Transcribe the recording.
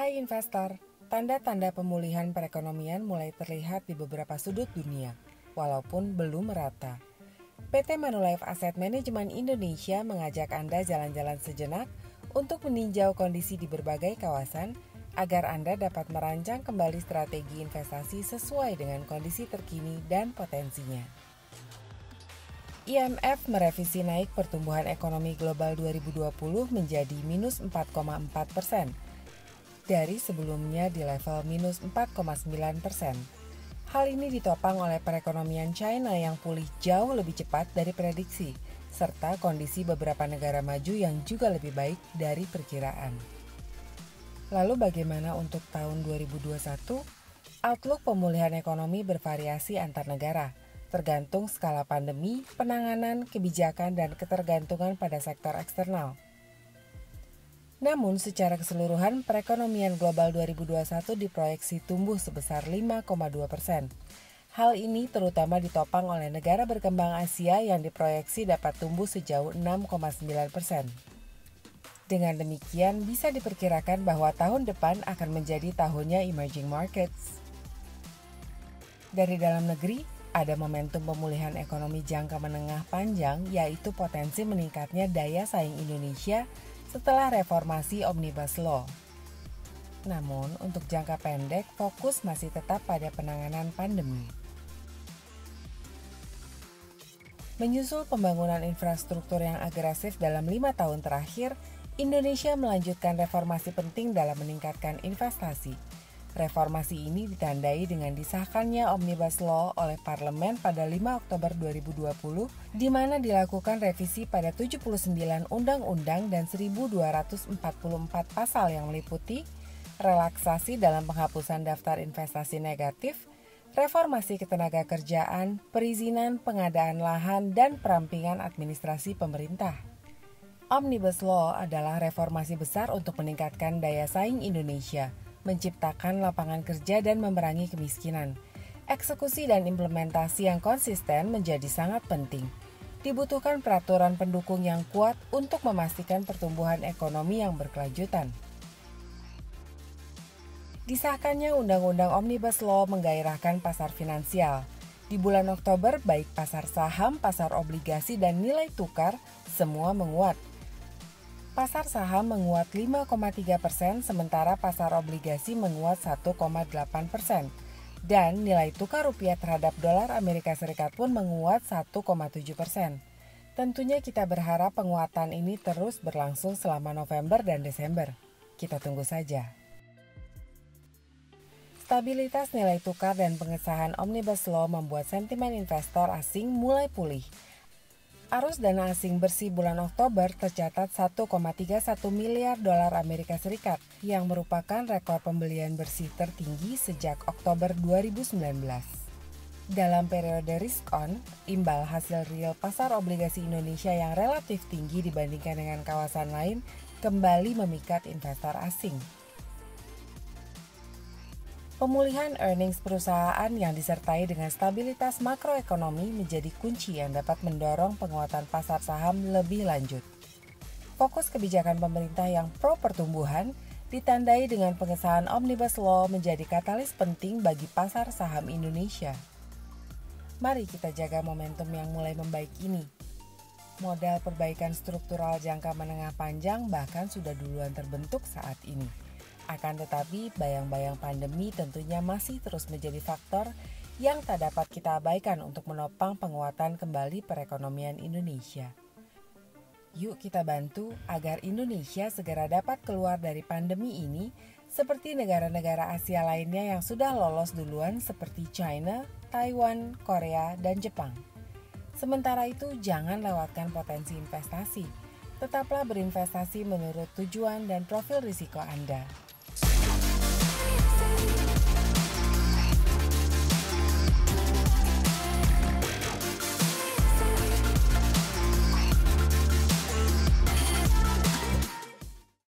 Hai investor, tanda-tanda pemulihan perekonomian mulai terlihat di beberapa sudut dunia, walaupun belum merata. PT Manulife Asset Management Indonesia mengajak Anda jalan-jalan sejenak untuk meninjau kondisi di berbagai kawasan agar Anda dapat merancang kembali strategi investasi sesuai dengan kondisi terkini dan potensinya. IMF merevisi naik pertumbuhan ekonomi global 2020 menjadi minus 4,4%, dari sebelumnya di level minus 4,9%. Hal ini ditopang oleh perekonomian China yang pulih jauh lebih cepat dari prediksi, serta kondisi beberapa negara maju yang juga lebih baik dari perkiraan. Lalu bagaimana untuk tahun 2021? Outlook pemulihan ekonomi bervariasi antar negara, tergantung skala pandemi, penanganan, kebijakan, dan ketergantungan pada sektor eksternal. Namun secara keseluruhan perekonomian global 2021 diproyeksi tumbuh sebesar 5,2%. Hal ini terutama ditopang oleh negara berkembang Asia yang diproyeksi dapat tumbuh sejauh 6,9%. Dengan demikian bisa diperkirakan bahwa tahun depan akan menjadi tahunnya emerging markets. Dari dalam negeri, ada momentum pemulihan ekonomi jangka menengah panjang yaitu potensi meningkatnya daya saing Indonesia setelah reformasi Omnibus Law. Namun, untuk jangka pendek, fokus masih tetap pada penanganan pandemi. Menyusul pembangunan infrastruktur yang agresif dalam 5 tahun terakhir, Indonesia melanjutkan reformasi penting dalam meningkatkan investasi. Reformasi ini ditandai dengan disahkannya Omnibus Law oleh Parlemen pada 5 Oktober 2020, di mana dilakukan revisi pada 79 undang-undang dan 1.244 pasal yang meliputi relaksasi dalam penghapusan daftar investasi negatif, reformasi ketenagakerjaan, perizinan pengadaan lahan, dan perampingan administrasi pemerintah. Omnibus Law adalah reformasi besar untuk meningkatkan daya saing Indonesia, menciptakan lapangan kerja dan memerangi kemiskinan. Eksekusi dan implementasi yang konsisten menjadi sangat penting. Dibutuhkan peraturan pendukung yang kuat untuk memastikan pertumbuhan ekonomi yang berkelanjutan. Disahkannya Undang-Undang Omnibus Law menggairahkan pasar finansial. Di bulan Oktober, baik pasar saham, pasar obligasi, dan nilai tukar semua menguat. Pasar saham menguat 5,3%, sementara pasar obligasi menguat 1,8%. Dan nilai tukar rupiah terhadap dolar Amerika Serikat pun menguat 1,7%. Tentunya kita berharap penguatan ini terus berlangsung selama November dan Desember. Kita tunggu saja. Stabilitas nilai tukar dan pengesahan Omnibus Law membuat sentimen investor asing mulai pulih. Arus dana asing bersih bulan Oktober tercatat 1,31 miliar dolar Amerika Serikat yang merupakan rekor pembelian bersih tertinggi sejak Oktober 2019. Dalam periode risk on, imbal hasil real pasar obligasi Indonesia yang relatif tinggi dibandingkan dengan kawasan lain kembali memikat investor asing. Pemulihan earnings perusahaan yang disertai dengan stabilitas makroekonomi menjadi kunci yang dapat mendorong penguatan pasar saham lebih lanjut. Fokus kebijakan pemerintah yang pro pertumbuhan ditandai dengan pengesahan Omnibus Law menjadi katalis penting bagi pasar saham Indonesia. Mari kita jaga momentum yang mulai membaik ini. Modal perbaikan struktural jangka menengah panjang bahkan sudah duluan terbentuk saat ini. Akan tetapi, bayang-bayang pandemi tentunya masih terus menjadi faktor yang tak dapat kita abaikan untuk menopang penguatan kembali perekonomian Indonesia. Yuk kita bantu agar Indonesia segera dapat keluar dari pandemi ini seperti negara-negara Asia lainnya yang sudah lolos duluan seperti China, Taiwan, Korea, dan Jepang. Sementara itu, jangan lewatkan potensi investasi. Tetaplah berinvestasi menurut tujuan dan profil risiko Anda.